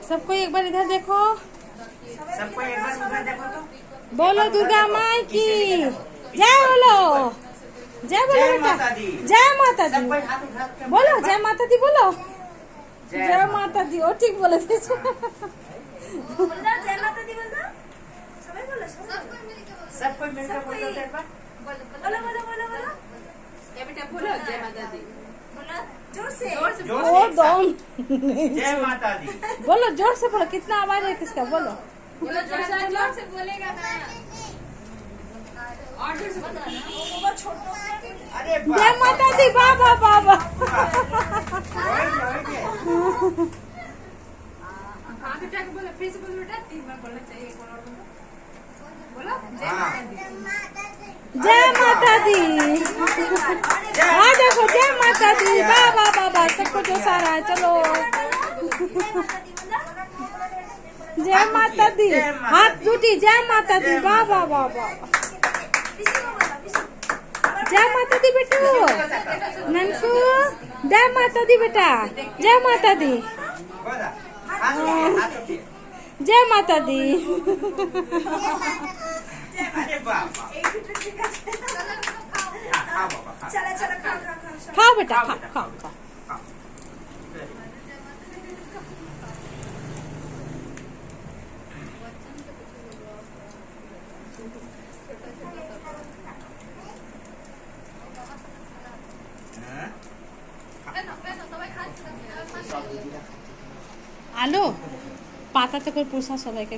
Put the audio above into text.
सबको एक बार इधर देखो, सबको एक बार उधर देखो तो बोलो दुर्गा माँ की जय, बोलो जय, बोलो बेटा जय माता दी, बोलो जय माता दी, बोलो जय माता दी। ओ ठीक बोले थे। जय माता दी बोलना, सबको बोलो, सबको मिलकर बोलो एक बार, बोलो बोलो बोलो बोलो, ये बेटा बोलो जय माता दी, बोलो जोर से जोर से जय माता दी, बोलो जोर से, बोलो कितना आवाज है किसका, बोलो बोलो जोर से बोलेगा ना, और जोर से बोलो ना। वो छोटो अरे जय माता दी, बाबा बाबा। हाँ बेटा बोलो, फिर से बोलो बेटा, 3 बार बोलना चाहिए, एक और बोलो जय माता दी, जय माता दी। हाँ देखो जय माता दी, बाबा बाबा, सबको जो सारा है, चलो जय माता दी, हाथ टूटी, जय माता दी, बाबा बाबा, जय माता दी बेटू, ननसू जय माता दी बेटा, जय माता दी, जय माता दी। अरे बाबा, चलो चलो खाओ बेटा, खाओ खाओ खाओ। আলো পাতা তো করে পুষা সবাইকে।